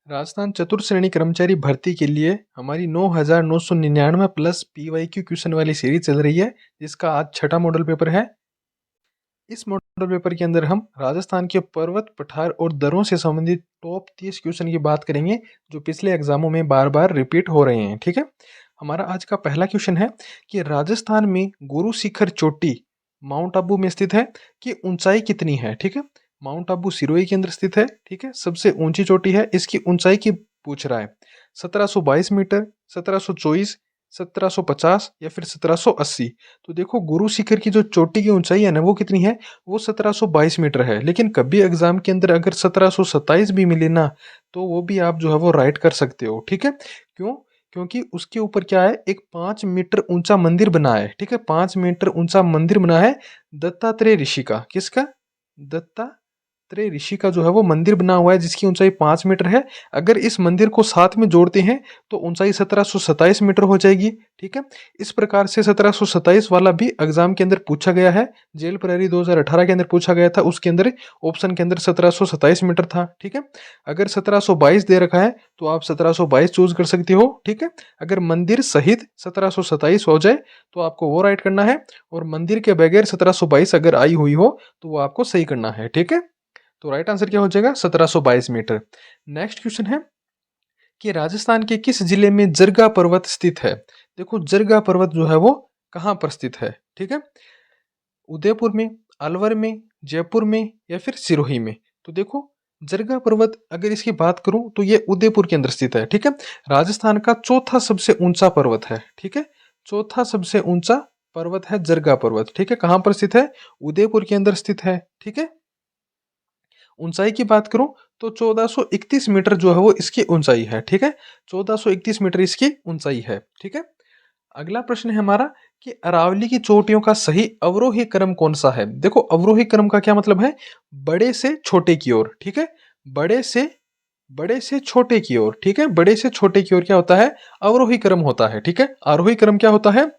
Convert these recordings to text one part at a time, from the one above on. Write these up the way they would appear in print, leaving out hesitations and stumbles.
राजस्थान चतुर्थ श्रेणी कर्मचारी भर्ती के लिए हमारी 9,999 प्लस PYQ क्वेश्चन वाली सीरीज चल रही है, जिसका आज छठा मॉडल पेपर है। इस मॉडल पेपर के अंदर हम राजस्थान के पर्वत, पठार और दर्रों से संबंधित टॉप 30 क्वेश्चन की बात करेंगे, जो पिछले एग्जामों में बार बार रिपीट हो रहे हैं। ठीक है, हमारा आज का पहला क्वेश्चन है कि राजस्थान में गुरु शिखर चोटी माउंट आबू में स्थित है कि ऊंचाई कितनी है। ठीक है, माउंट आबू सिरोही के अंदर स्थित है। ठीक है, सबसे ऊंची चोटी है, इसकी ऊंचाई की पूछ रहा है। 1722 मीटर, 1724, 1750 या फिर 1780। तो देखो, गुरु शिखर की जो चोटी की ऊंचाई है ना, वो कितनी है? वो 1722 मीटर है। लेकिन कभी एग्जाम के अंदर अगर 1727 भी मिले ना, तो वो भी आप जो है वो राइट कर सकते हो। ठीक है, क्यों? क्योंकि उसके ऊपर क्या है, एक 5 मीटर ऊंचा मंदिर बना है। ठीक है, 5 मीटर ऊंचा मंदिर बना है दत्तात्रेय ऋषि का। किसका? दत्तात्रेय ऋषि का जो है वो मंदिर बना हुआ है, जिसकी ऊंचाई 5 मीटर है। अगर इस मंदिर को साथ में जोड़ते हैं तो ऊंचाई 1727 मीटर हो जाएगी। ठीक है, इस प्रकार से 1727 वाला भी एग्जाम के अंदर पूछा गया है। जेल प्रहरी 2018 के अंदर पूछा गया था, उसके अंदर ऑप्शन के अंदर 1727 मीटर था। ठीक है, अगर 1722 दे रखा है तो आप 1722 चूज कर सकते हो। ठीक है, अगर मंदिर सहित 1727 हो जाए तो आपको वो राइट करना है, और मंदिर के बगैर 1722 अगर आई हुई हो तो वो आपको सही करना है। ठीक है, तो राइट आंसर क्या हो जाएगा? 1722 मीटर। नेक्स्ट क्वेश्चन है कि राजस्थान के किस जिले में जरगा पर्वत स्थित है। देखो, जरगा पर्वत जो है वो कहाँ पर स्थित है? ठीक है, उदयपुर में, अलवर में, जयपुर में या फिर सिरोही में। तो देखो, जरगा पर्वत अगर इसकी बात करूं तो ये उदयपुर के अंदर स्थित है। ठीक है, राजस्थान का चौथा सबसे ऊंचा पर्वत है। ठीक है, चौथा सबसे ऊंचा पर्वत है जरगा पर्वत। ठीक है, कहां पर स्थित है? उदयपुर के अंदर स्थित है। ठीक है, ऊंचाई की बात करूं तो 1431 मीटर जो है वो इसकी ऊंचाई है। ठीक है, 1431 मीटर इसकी ऊंचाई है। ठीक है, अगला प्रश्न है हमारा कि अरावली की चोटियों का सही अवरोही क्रम कौन सा है। देखो, अवरोही क्रम का क्या मतलब है? बड़े से छोटे की ओर। ठीक है, बड़े से छोटे की ओर। ठीक है, बड़े से छोटे की ओर क्या होता है? अवरोही क्रम होता है। ठीक है, आरोही क्रम क्या होता है?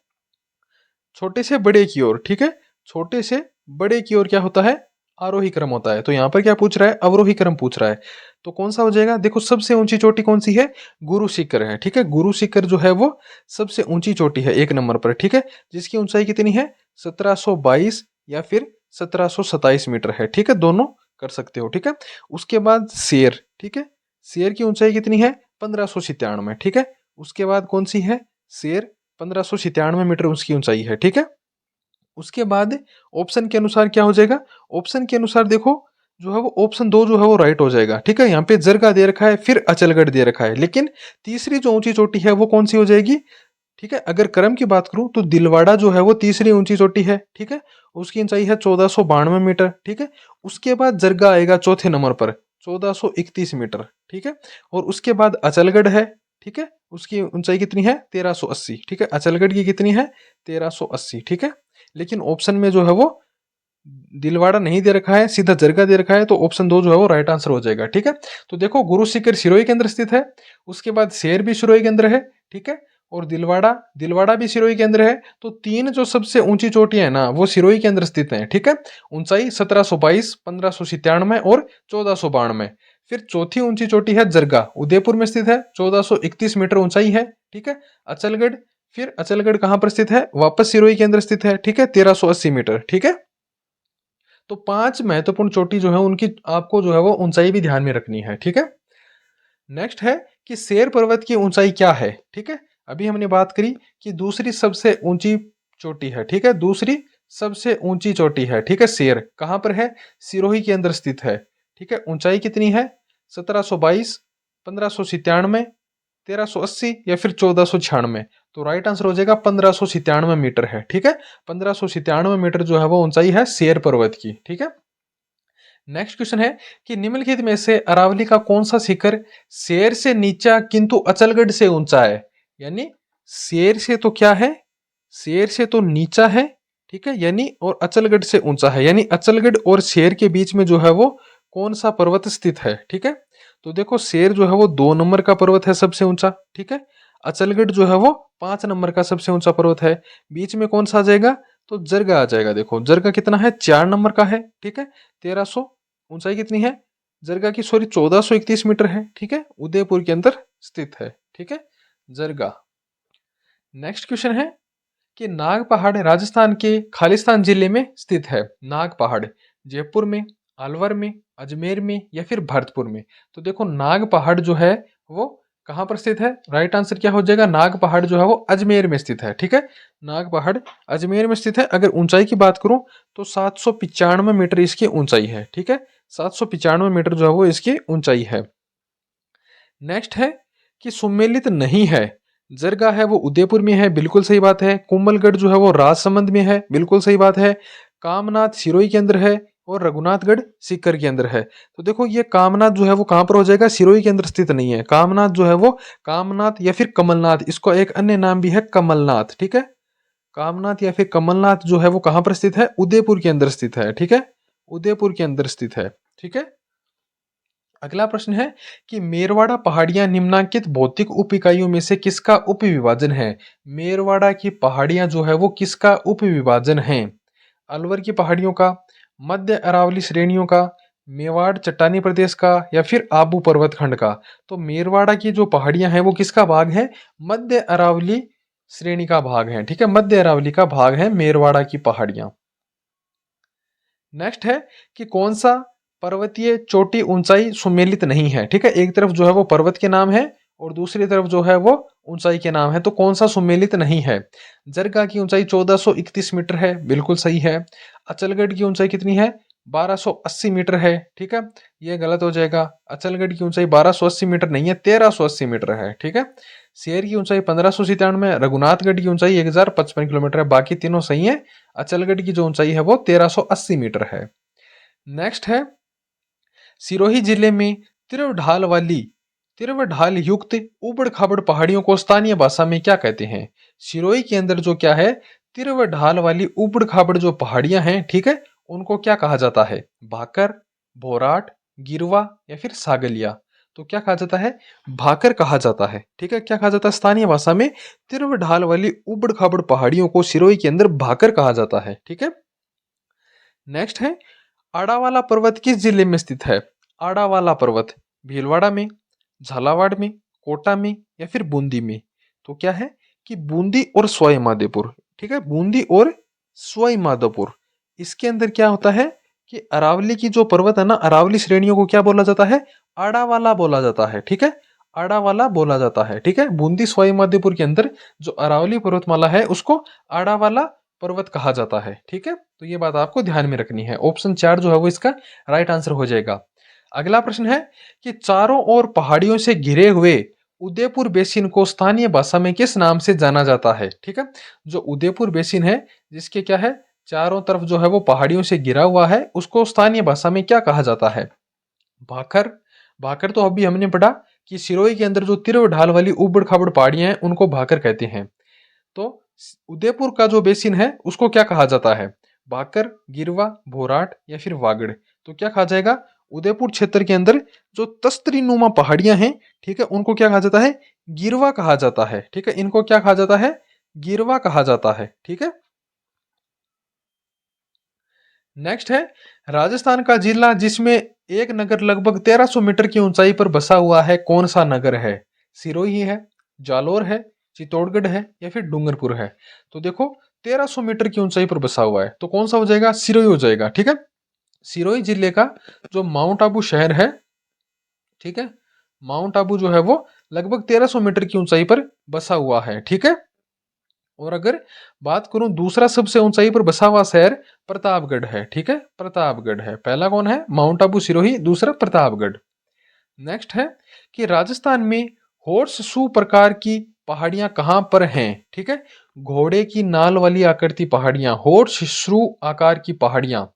छोटे से बड़े की ओर। ठीक है, छोटे से बड़े की ओर क्या होता है? आरोही क्रम होता है। तो यहाँ पर क्या पूछ रहा है? अवरोही क्रम पूछ रहा है। तो कौन सा हो जाएगा? देखो, सबसे ऊंची चोटी कौन सी है? गुरु शिखर है। ठीक है, गुरु शिखर जो है वो सबसे ऊंची चोटी है, 1 नंबर पर। ठीक है, जिसकी ऊंचाई कितनी है? 1722 या फिर 1727 मीटर है। ठीक है, दोनों कर सकते हो। ठीक है, उसके बाद शेर। ठीक है, शेर की ऊंचाई कितनी है? 1597। ठीक है, उसके बाद कौन सी है? शेर, 1597 मीटर उसकी ऊंचाई है। ठीक है, उसके बाद ऑप्शन के अनुसार क्या हो जाएगा? ऑप्शन के अनुसार देखो, जो है वो ऑप्शन 2 जो है वो राइट हो जाएगा। ठीक है, यहाँ पे जरगा दे रखा है, फिर अचलगढ़ दे रखा है, लेकिन तीसरी जो ऊंची चोटी है वो कौन सी हो जाएगी? ठीक है, अगर क्रम की बात करूं तो दिलवाड़ा जो है वो तीसरी ऊंची चोटी है। ठीक है, उसकी ऊंचाई है 1492 मीटर। ठीक है, उसके बाद जरगा आएगा चौथे नंबर पर, 1431 मीटर। ठीक है, और उसके बाद अचलगढ़ है। ठीक है, उसकी ऊंचाई कितनी है? 1380। ठीक है, अचलगढ़ की कितनी है? 1380। ठीक है, लेकिन ऑप्शन में जो है वो दिलवाड़ा नहीं दे रखा है, सीधा जरगा दे रखा है, तो ऑप्शन 2 जो है वो राइट आंसर हो जाएगा। ठीक है, तो देखो, गुरु शिखर सिरोही के अंदर स्थित है, उसके बाद शेर भी सिरोही के अंदर है। ठीक है, और दिलवाड़ा दिलवाड़ा भी सिरोही के अंदर है। तो तीन जो सबसे ऊंची चोटियां है ना, वो सिरोही के अंदर स्थित हैं। ठीक है, ऊंचाई 1722, 1597 और 1492। फिर चौथी ऊंची चोटी है जरगा, उदयपुर में स्थित है, 1431 मीटर ऊंचाई है। ठीक है, अचलगढ़, फिर अचलगढ़ कहां पर स्थित है? वापस सिरोही के अंदर स्थित है। ठीक है, 1380 मीटर। ठीक है, तो 5 महत्वपूर्ण चोटी जो है उनकी आपको जो है वो ऊंचाई भी ध्यान में रखनी है। ठीक है, नेक्स्ट है कि शेर पर्वत की ऊंचाई क्या है। ठीक है, अभी हमने बात करी कि दूसरी सबसे ऊंची चोटी है। ठीक है, दूसरी सबसे ऊंची चोटी है। ठीक है, शेर कहां पर है? सिरोही के अंदर स्थित है। ठीक है, ऊंचाई कितनी है? 1722, 1597, 1380 या फिर 1496। तो राइट आंसर हो जाएगा 1597 मीटर है। ठीक है, 1597 मीटर जो है वो ऊंचाई है शेर पर्वत की। ठीक है, नेक्स्ट क्वेश्चन है कि निम्नलिखित में से अरावली का कौन सा शिखर शेर से नीचा किंतु अचलगढ़ से ऊंचा है। यानी शेर से तो क्या है? शेर से तो नीचा है। ठीक है, यानी और अचलगढ़ से ऊंचा है, यानी अचलगढ़ और शेर के बीच में जो है वो कौन सा पर्वत स्थित है। ठीक है, तो देखो, शेर जो है वो 2 नंबर का पर्वत है सबसे ऊंचा। ठीक है, अचलगढ़ जो है वो 5 नंबर का सबसे ऊंचा पर्वत है। बीच में कौन सा आ जाएगा? तो जरगा आ जाएगा। देखो, जरगा कितना है? 4 नंबर का है। ठीक है, 1300 ऊंचाई कितनी है? जरगा की 1431 मीटर है, ठीक है, उदयपुर के अंदर स्थित है, ठीक है, जरगा। नेक्स्ट क्वेश्चन है कि नाग पहाड़ राजस्थान के खालिस्तान जिले में स्थित है। नाग पहाड़ जयपुर में, अलवर में, अजमेर में या फिर भरतपुर में। तो देखो नाग पहाड़ जो है वो कहाँ पर स्थित है? राइट आंसर क्या हो जाएगा? नाग पहाड़ जो है वो अजमेर में स्थित है, ठीक है, नाग पहाड़ अजमेर में स्थित है। अगर ऊंचाई की बात करूं तो 795 मीटर इसकी ऊंचाई है, ठीक है, 795 मीटर जो है वो इसकी ऊंचाई है। नेक्स्ट है कि सुमेलित नहीं है। जरगा है वो उदयपुर में है, बिल्कुल सही बात है। कोमलगढ़ जो है वो राजसमंद में है, बिल्कुल सही बात है। कामनाथ सिरोही के अंदर है और रघुनाथगढ़ सीकर के अंदर है। तो देखो ये कामनाथ जो है वो कहां पर हो जाएगा? सिरोही के अंदर स्थित नहीं है। कामनाथ जो है वो कामनाथ या फिर कमलनाथ, इसको एक अन्य नाम भी है कमलनाथ, ठीक है, कामनाथ या फिर कमलनाथ जो है वो कहां पर स्थित है? उदयपुर के अंदर स्थित है, ठीक है, उदयपुर के अंदर स्थित है, ठीक है। अगला प्रश्न है कि मेरवाड़ा पहाड़ियां निम्नलिखित भौतिक उप इकाइयों में से किसका उपविभाजन है? मेरवाड़ा की पहाड़ियां जो है वो किसका उपविभाजन है? अलवर की पहाड़ियों का, मध्य अरावली श्रेणियों का, मेवाड़ चट्टानी प्रदेश का या फिर आबू पर्वत खंड का। तो मेरवाड़ा की जो पहाड़ियां हैं वो किसका भाग है? मध्य अरावली श्रेणी का भाग है, ठीक है, मध्य अरावली का भाग है मेरवाड़ा की पहाड़ियां। नेक्स्ट है कि कौन सा पर्वतीय चोटी ऊंचाई सुमेलित नहीं है, ठीक है, एक तरफ जो है वो पर्वत के नाम है और दूसरी तरफ जो है वो ऊंचाई के नाम है, तो कौन सा सुमेलित नहीं है? जरगा की ऊंचाई 1431 मीटर है, बिल्कुल सही है। अचलगढ़ की ऊंचाई कितनी है? 1280 मीटर है, ठीक है, ये गलत हो जाएगा। अचलगढ़ की ऊंचाई 1280 मीटर नहीं है, 1380 मीटर है, ठीक है। शेर की ऊंचाई 1597, रघुनाथगढ़ की ऊंचाई 1055 किलोमीटर है, बाकी तीनों सही है। अचलगढ़ की जो ऊंचाई है वो 1380 मीटर है। नेक्स्ट है सिरोही जिले में तिरव ढाल युक्त उबड़ खाबड़ पहाड़ियों को स्थानीय भाषा में क्या कहते हैं? सिरोही के अंदर जो क्या है, तिरव ढाल वाली उबड़ खाबड़ जो पहाड़ियां हैं, ठीक है, उनको क्या कहा जाता है? भाकर, भोराट, गिरवा या फिर सागलिया। तो क्या कहा जाता है? भाकर कहा जाता है, ठीक है, क्या कहा जाता है स्थानीय भाषा में? तिरव ढाल वाली उबड़ खाबड़ पहाड़ियों को सिरोही के अंदर भाकर कहा जाता है, ठीक है। नेक्स्ट है आड़ावाला पर्वत किस जिले में स्थित है? आड़ावाला पर्वत भीलवाड़ा में, झालावाड़ में, कोटा में या फिर बूंदी में। तो क्या है कि बूंदी और सवाई माधोपुर, ठीक है, बूंदी और सवाई माधोपुर। इसके अंदर क्या होता है कि अरावली की जो पर्वत है ना, अरावली श्रेणियों को क्या बोला जाता है? आड़ावाला बोला जाता है, ठीक है, आड़ावाला बोला जाता है, ठीक है। बूंदी सवाई माधोपुर के अंदर जो अरावली पर्वतमाला है उसको आड़ावाला पर्वत कहा जाता है, ठीक है, तो ये बात आपको ध्यान में रखनी है। ऑप्शन 4 जो है वो इसका राइट आंसर हो जाएगा। अगला प्रश्न है कि चारों ओर पहाड़ियों से घिरे हुए उदयपुर बेसिन को स्थानीय भाषा में किस नाम से जाना जाता है? ठीक है, जो उदयपुर बेसिन है जिसके क्या है, चारों तरफ जो है वो पहाड़ियों से घिरा हुआ है, उसको स्थानीय भाषा में क्या कहा जाता है? भाकर। भाकर तो अभी हमने पढ़ा कि सिरोही के अंदर जो तिरव ढाल वाली उबड़ खाबड़ पहाड़ियां हैं उनको भाकर कहते हैं। तो उदयपुर का जो बेसिन है उसको क्या कहा जाता है? भाकर, गिरवा, भोराट या फिर वागड़। तो क्या कहा जाएगा? उदयपुर क्षेत्र के अंदर जो तस्तरी नुमा पहाड़ियां हैं, ठीक है, उनको क्या कहा जाता है? गिरवा कहा जाता है, ठीक है, इनको क्या कहा जाता है? गिरवा कहा जाता है, ठीक है। नेक्स्ट है राजस्थान का जिला जिसमें एक नगर लगभग 1300 मीटर की ऊंचाई पर बसा हुआ है, कौन सा नगर है? सिरोही है, जालोर है, चित्तौड़गढ़ है या फिर डूंगरपुर है। तो देखो 1300 मीटर की ऊंचाई पर बसा हुआ है, तो कौन सा हो जाएगा? सिरोही हो जाएगा, ठीक है। सिरोही जिले का जो माउंट आबू शहर है, ठीक है, माउंट आबू जो है वो लगभग 1300 मीटर की ऊंचाई पर बसा हुआ है, ठीक है। और अगर बात करूं दूसरा सबसे ऊंचाई पर बसा हुआ शहर प्रतापगढ़ है, ठीक है, प्रतापगढ़ है। पहला कौन है? माउंट आबू सिरोही, दूसरा प्रतापगढ़। नेक्स्ट है कि राजस्थान में हॉर्स शू प्रकार की पहाड़ियां कहां पर हैं? ठीक है, घोड़े की नाल वाली आकृति पहाड़ियां, हॉर्स शू आकार की पहाड़ियां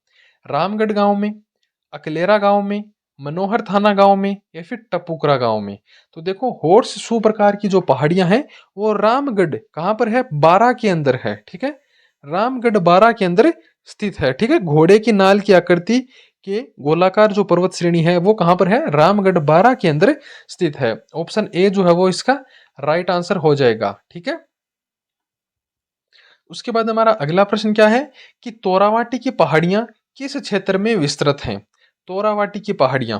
रामगढ़ गांव में, अकलेरा गांव में, मनोहर थाना गांव में या फिर टपुकरा गांव में। तो देखो हॉर्स शू प्रकार की जो पहाड़ियां हैं वो रामगढ़ कहां पर है? बारा के अंदर है, ठीक है, रामगढ़ बारा के अंदर स्थित है, ठीक है। घोड़े की नाल की आकृति के गोलाकार जो पर्वत श्रेणी है वो कहां पर है? रामगढ़ बारा के अंदर स्थित है। ऑप्शन ए जो है वो इसका राइट आंसर हो जाएगा, ठीक है। उसके बाद हमारा अगला प्रश्न क्या है कि तोरावाटी की पहाड़ियां किस क्षेत्र में विस्तृत हैं? तोरावाटी की पहाड़ियां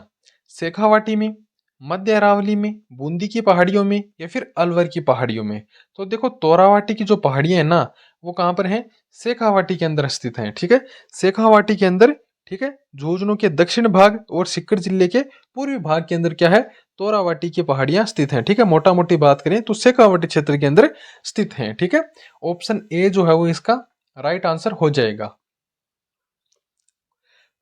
शेखावाटी में, मध्य अरावली में, बूंदी की पहाड़ियों में या फिर अलवर की पहाड़ियों में? तो देखो तोरावाटी की जो पहाड़ियां हैं ना, वो कहाँ पर हैं? शेखावाटी के अंदर स्थित हैं, ठीक है। शेखावाटी के अंदर, ठीक है, झुंझुनू के दक्षिण भाग और सीकर जिले के पूर्वी भाग के अंदर क्या है? तोरावाटी की पहाड़ियां स्थित हैं, ठीक है। मोटा मोटी बात करें तो शेखावाटी क्षेत्र के अंदर स्थित हैं, ठीक है। ऑप्शन ए जो है वो इसका राइट आंसर हो जाएगा।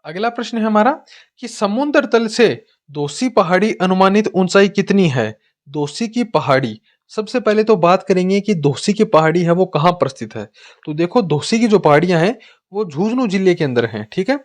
अगला प्रश्न है हमारा कि समुद्र तल से दोषी पहाड़ी अनुमानित ऊंचाई कितनी है? दोषी की पहाड़ी, सबसे पहले तो बात करेंगे कि दोषी की पहाड़ी है वो कहाँ पर स्थित है। तो देखो दोषी की जो पहाड़ियां हैं वो झुंझुनू जिले के अंदर हैं, ठीक है।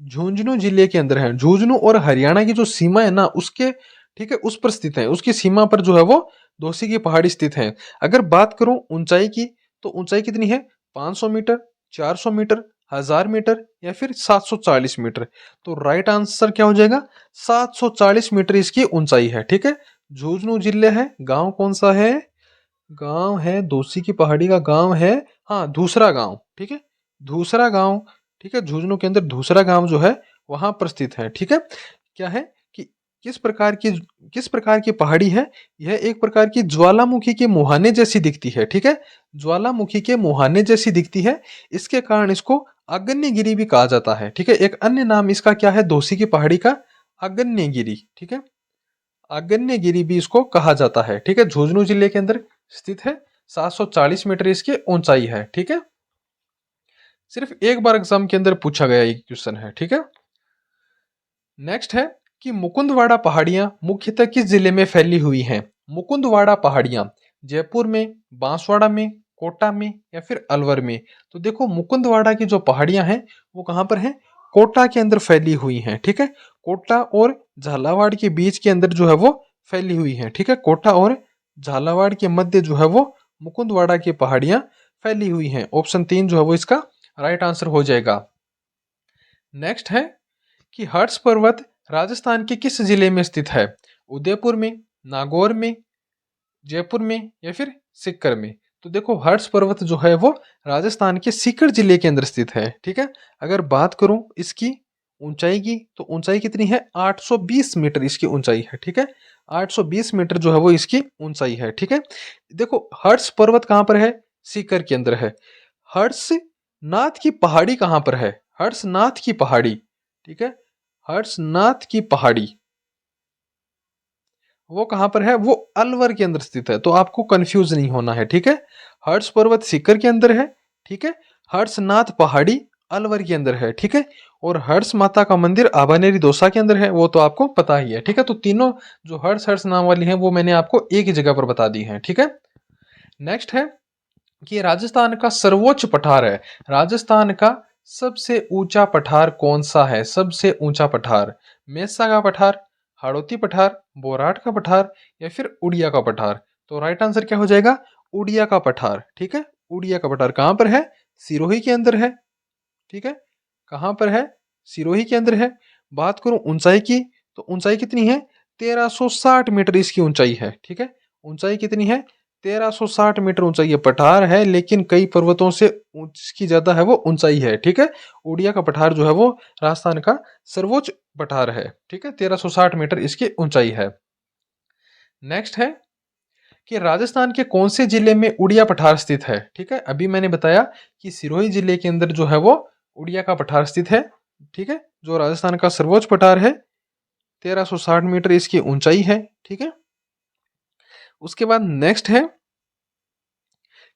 झुंझुनू जिले के अंदर है। झुंझुनू और हरियाणा की जो सीमा है ना उसके, ठीक है, उस पर स्थित है। उसकी सीमा पर जो है वो दोषी की पहाड़ी स्थित है। अगर बात करूं ऊंचाई की, तो ऊंचाई कितनी है? 500 मीटर, 400 मीटर, 1000 मीटर या फिर 740 मीटर? तो राइट आंसर क्या हो जाएगा? 740 मीटर इसकी ऊंचाई है, ठीक है। झुंझुनू जिले है, गांव कौन सा है? गांव है दोषी की पहाड़ी का गांव है, हाँ, दूसरा गांव, ठीक है, दूसरा गांव, ठीक है। झुंझुनू के अंदर दूसरा गांव जो है वहां पर स्थित है, ठीक है। क्या है कि किस प्रकार की पहाड़ी है? यह एक प्रकार की ज्वालामुखी के मुहाने जैसी दिखती है, ठीक है। ज्वालामुखी के मुहाने जैसी दिखती है, इसके कारण इसको आग्नेयगिरी भी कहा जाता है, ठीक है। एक अन्य नाम इसका क्या है दोषी की पहाड़ी का? आग्नेयगिरी, ठीक है। आग्नेयगिरी भी इसको कहा जाता है, ठीक है। झुंझुनू जिले के अंदर स्थित है, 740 मीटर इसकी ऊंचाई है, ठीक है। सिर्फ एक बार एग्जाम के अंदर पूछा गया ये क्वेश्चन है, ठीक है। नेक्स्ट है कि मुकुंदवाड़ा पहाड़ियां मुख्यतः किस जिले में फैली हुई हैं? मुकुंदवाड़ा पहाड़ियां जयपुर में, बांसवाड़ा में, कोटा में या फिर अलवर में? तो देखो मुकुंदवाड़ा की जो पहाड़ियां हैं वो कहां पर हैं? कोटा के अंदर फैली हुई हैं, ठीक है। कोटा और झालावाड़ के बीच के अंदर जो है वो फैली हुई हैं, ठीक है। कोटा और झालावाड़ के मध्य जो है वो मुकुंदवाड़ा की पहाड़ियां फैली हुई हैं। ऑप्शन 3 जो है वो इसका राइट आंसर हो जाएगा। नेक्स्ट है कि हर्ष पर्वत राजस्थान के किस जिले में स्थित है? उदयपुर में, नागौर में, जयपुर में या फिर सीकर में? तो देखो हर्ष पर्वत जो है वो राजस्थान के सीकर जिले के अंदर स्थित है, ठीक है। अगर बात करूं इसकी ऊंचाई की, तो ऊंचाई कितनी है? 820 मीटर इसकी ऊंचाई है, ठीक है। 820 मीटर जो है वो इसकी ऊंचाई है, ठीक है। देखो हर्ष पर्वत कहां पर है? सीकर के अंदर है। हर्षनाथ की पहाड़ी कहां पर है? हर्षनाथ की पहाड़ी, ठीक है, हर्षनाथ की पहाड़ी वो कहां पर है? वो अलवर के अंदर स्थित है। तो आपको कंफ्यूज नहीं होना है, ठीक है। हर्ष पर्वत सीकर के अंदर है, ठीक है। हर्षनाथ पहाड़ी अलवर के अंदर है, ठीक है। और हर्ष माता का मंदिर आबानेरी दौसा के अंदर है, वो तो आपको पता ही है, ठीक है। तो तीनों जो हर्ष हर्ष नाम वाली हैं वो मैंने आपको एक ही जगह पर बता दी है, ठीक है। नेक्स्ट है कि राजस्थान का सर्वोच्च पठार है। राजस्थान का सबसे ऊंचा पठार कौन सा है? सबसे ऊंचा पठार, मेसा का पठार, हाड़ौती पठार, बोराट का पठार या फिर उड़िया का पठार? तो राइट आंसर क्या हो जाएगा? उड़िया का पठार, ठीक है। उड़िया का पठार कहां पर है? सिरोही के अंदर है, ठीक है। कहां पर है? सिरोही के अंदर है। बात करूं ऊंचाई की, तो ऊंचाई कितनी है? 1360 मीटर इसकी ऊंचाई है, ठीक है। ऊंचाई कितनी है? 1360 मीटर ऊंचाई है। पठार है लेकिन कई पर्वतों से इसकी ज्यादा है वो ऊंचाई है, ठीक है। उड़िया का पठार जो है वो राजस्थान का सर्वोच्च पठार है, ठीक है। 1360 मीटर इसकी ऊंचाई है। नेक्स्ट है कि राजस्थान के कौन से जिले में उड़िया पठार स्थित है? ठीक है, अभी मैंने बताया कि सिरोही जिले के अंदर जो है वो उड़िया का पठार स्थित है, ठीक है, जो राजस्थान का सर्वोच्च पठार है। 1360 मीटर इसकी ऊंचाई है, ठीक है। उसके बाद नेक्स्ट है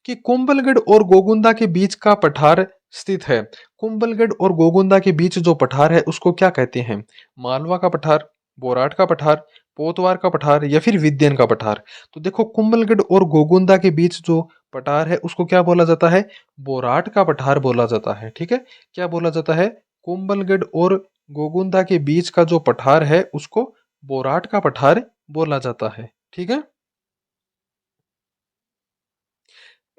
कि कुंभलगढ़ और गोगुंदा के बीच का पठार स्थित है। कुंभलगढ़ और गोगुंदा के बीच जो पठार है उसको क्या कहते हैं? मालवा का पठार, बोराट का पठार, पोतवार का पठार या फिर विद्यन का पठार? तो देखो कुंभलगढ़ और गोगुंदा के बीच जो पठार है उसको क्या बोला जाता है? बोराट का पठार बोला जाता है, ठीक है। क्या बोला जाता है? कुंभलगढ़ और गोगुंदा के बीच का जो पठार है उसको बोराट का पठार बोला जाता है, ठीक है।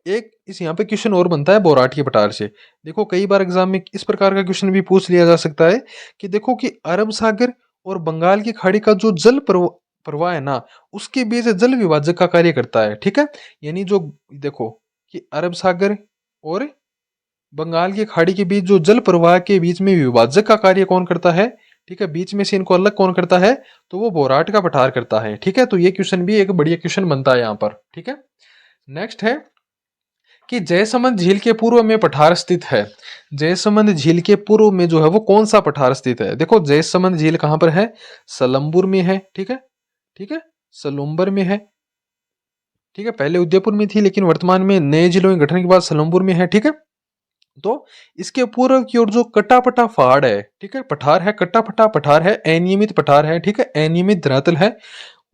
एक इस यहाँ पे क्वेश्चन और बनता है बोराट के पठार से। देखो कई बार एग्जाम में इस प्रकार का क्वेश्चन भी पूछ लिया जा सकता है कि देखो कि अरब सागर और बंगाल की खाड़ी का जो जल प्रवाह है ना उसके बीच जल विभाजक का कार्य करता है, ठीक है। यानी जो देखो कि अरब सागर और बंगाल की खाड़ी के बीच जो जल प्रवाह के बीच में विभाजक का कार्य कौन करता है? ठीक है, बीच में से इनको अलग कौन करता है, तो वो बोराट का पठार करता है। ठीक है, तो ये क्वेश्चन भी एक बढ़िया क्वेश्चन बनता है यहाँ पर। ठीक है, नेक्स्ट है कि जयसमंद झील के पूर्व में पठार स्थित है। जयसमंद झील के पूर्व में जो है वो कौन सा पठार स्थित है? देखो जयसमंद झील कहां पर है, सलम्बुर में है। ठीक है, ठीक है, सलुम्बर में है। ठीक है, पहले उदयपुर में थी लेकिन वर्तमान में नए जिलों के गठन के बाद सलम्बुर में है। ठीक है, तो इसके पूर्व की ओर जो कटापटा पहाड़ है, ठीक है, पठार है, कटापटा पठार है, अनियमित पठार है। ठीक है, अनियमित धरातल है,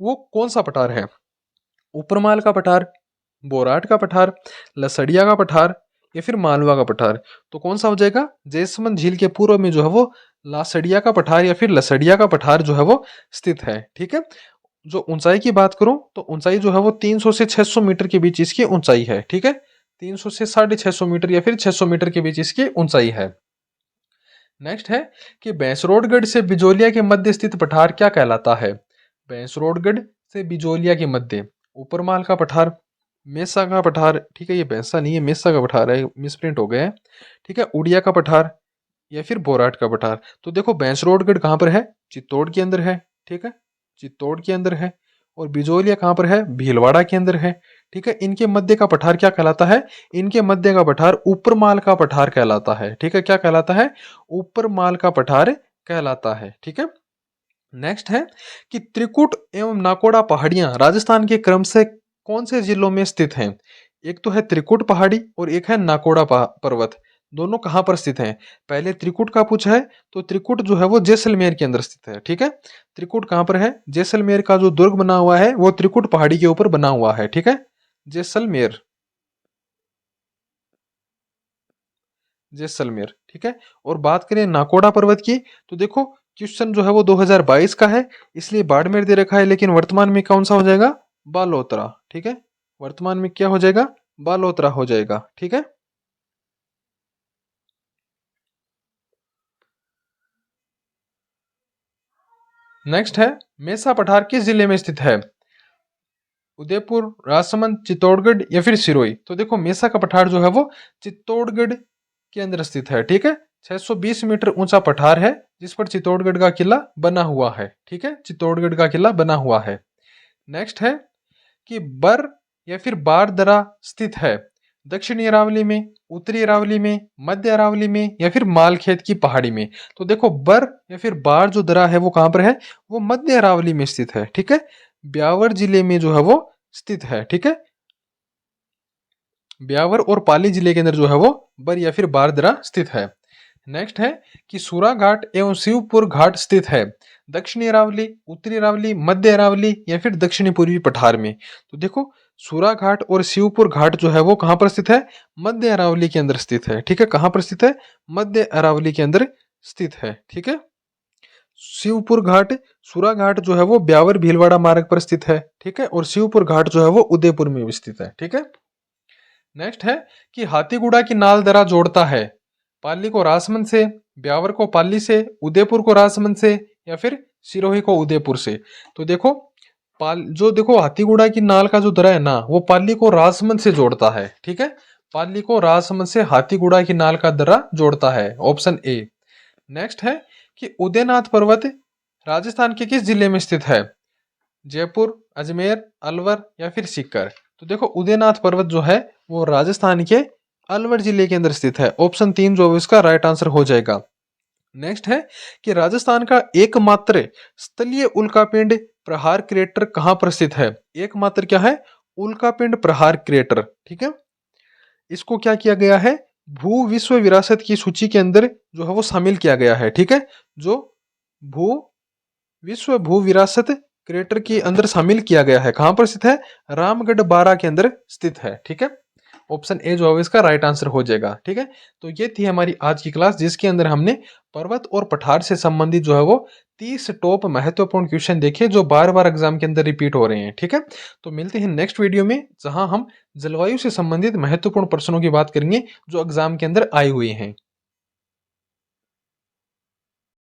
वो कौन सा पठार है? उपरमाल का पठार, बोराट का पठार, लसड़िया का पठार या फिर मालवा का पठार? तो कौन सा हो जाएगा? जयसमंद झील के पूर्व में जो है वो लासड़िया का पठार या फिर लसड़िया का पठार जो है वो स्थित है। ठीक है, जो ऊंचाई की बात करूं तो ऊंचाई जो है वो 300 से 600 मीटर के बीच इसकी ऊंचाई है। ठीक है, 300 से 650 मीटर या फिर 600 मीटर के बीच इसकी ऊंचाई है। नेक्स्ट है कि भैंसरोडगढ़ से बिजोलिया के मध्य स्थित पठार क्या कहलाता है? भैंसरोडगढ़ से बिजोलिया के मध्य, ऊपरमाल का पठार, मेसा का पठार, ठीक है, ये भैंसा नहीं है, मेसा का पठार है, मिसप्रिंट हो गया है। ठीक है, उड़िया का पठार या फिर बोराट का पठार? तो देखो भैंसरोडगढ़ कहाँ पर है? चित्तौड़ के अंदर है। ठीक है, चित्तौड़ के अंदर है। और बिजोलिया कहाँ पर है? भीलवाड़ा के अंदर है। ठीक है, इनके मध्य का पठार क्या कहलाता है? इनके मध्य का पठार ऊपरमाल का पठार कहलाता है। ठीक है, क्या कहलाता है? ऊपरमाल का पठार कहलाता है। ठीक है, नेक्स्ट है कि त्रिकुट एवं नाकोड़ा पहाड़ियां राजस्थान के क्रम से कौन से जिलों में स्थित हैं? एक तो है त्रिकुट पहाड़ी और एक है नाकोड़ा पर्वत। दोनों कहां पर स्थित हैं? पहले त्रिकुट का पूछा है, तो त्रिकुट जो है वो जैसलमेर के अंदर स्थित है। ठीक है, त्रिकुट कहां पर है? जैसलमेर का जो दुर्ग बना हुआ है वो त्रिकुट पहाड़ी के ऊपर बना हुआ है। ठीक है, जैसलमेर, जैसलमेर। ठीक है, और बात करें नाकोड़ा पर्वत की, तो देखो क्वेश्चन जो है वो 2022 का है, इसलिए बाड़मेर दे रखा है, लेकिन वर्तमान में कौन सा हो जाएगा? बालोतरा। ठीक है, वर्तमान में क्या हो जाएगा? बालोतरा हो जाएगा। ठीक है, नेक्स्ट है मेसा पठार किस जिले में स्थित है? उदयपुर, राजसमंद, चित्तौड़गढ़ या फिर सिरोही? तो देखो मेसा का पठार जो है वो चित्तौड़गढ़ के अंदर स्थित है। ठीक है, 620 मीटर ऊंचा पठार है जिस पर चित्तौड़गढ़ का किला बना हुआ है। ठीक है, चित्तौड़गढ़ का किला बना हुआ है। नेक्स्ट है कि बर या फिर बार दरा स्थित है दक्षिणी अरावली में, उत्तरी अरावली में, मध्य अरावली में या फिर मालखेत की पहाड़ी में? तो देखो बर या फिर बार जो दरा है वो कहां पर है? वो मध्य अरावली में स्थित है। ठीक है, ब्यावर जिले में जो है वो स्थित है। ठीक है, ब्यावर और पाली जिले के अंदर जो है वो बर या फिर बारदरा स्थित है। नेक्स्ट है कि सूरा घाट एवं शिवपुर घाट स्थित है दक्षिणी अरावली, उत्तरी अरावली, मध्य अरावली या फिर दक्षिणी पूर्वी पठार में? तो देखो सूरा घाट और शिवपुर घाट जो है वो कहां पर स्थित है? मध्य अरावली के अंदर स्थित है। ठीक है, कहां पर स्थित है? मध्य अरावली के अंदर स्थित है। ठीक है, शिवपुर घाट, सूरा घाट जो है वो ब्यावर भीलवाड़ा मार्ग पर स्थित है। ठीक है, और शिवपुर घाट जो है वो उदयपुर में स्थित है। ठीक है, नेक्स्ट है कि हाथीगुड़ा की नाल दरा जोड़ता है पाली को राजसमंद से, ब्यावर को पाली से, उदयपुर को राजसमंद से या फिर सिरोही को उदयपुर से? तो देखो जो देखो हाथीगुड़ा की नाल का जो दरा है ना वो पाली को राजसमंद से जोड़ता है। ठीक है, पाली को राजसमंद से हाथीगुड़ा की नाल का दरा जोड़ता है, ऑप्शन ए। नेक्स्ट है कि उदयनाथ पर्वत राजस्थान के किस जिले में स्थित है? जयपुर, अजमेर, अलवर या फिर सीकर? तो देखो उदयनाथ पर्वत जो है वो राजस्थान के अलवर जिले के अंदर स्थित है, ऑप्शन 3 जो इसका राइट आंसर हो जाएगा। नेक्स्ट है कि राजस्थान का एकमात्र स्थलीय उल्कापिंड प्रहार क्रेटर कहां पर स्थित है? एकमात्र क्या है? उल्कापिंड प्रहार क्रेटर। ठीक है, इसको क्या किया गया है? भू विश्व विरासत की सूची के अंदर जो है वो शामिल किया गया है। ठीक है, जो भू विश्व भू विरासत क्रेटर के अंदर शामिल किया गया है, कहां पर स्थित है? रामगढ़ बारा के अंदर स्थित है। ठीक है, ऑप्शन ए जो है इसका राइट आंसर हो जाएगा। ठीक है, तो ये थी हमारी आज की क्लास जिसके अंदर हमने पर्वत और पठार से संबंधित जो है वो 30 टॉप महत्वपूर्ण क्वेश्चन देखे जो बार बार एग्जाम के अंदर रिपीट हो रहे हैं। ठीक है, तो मिलते हैं नेक्स्ट वीडियो में जहां हम जलवायु से संबंधित महत्वपूर्ण प्रश्नों की बात करेंगे जो एग्जाम के अंदर आए हुए हैं।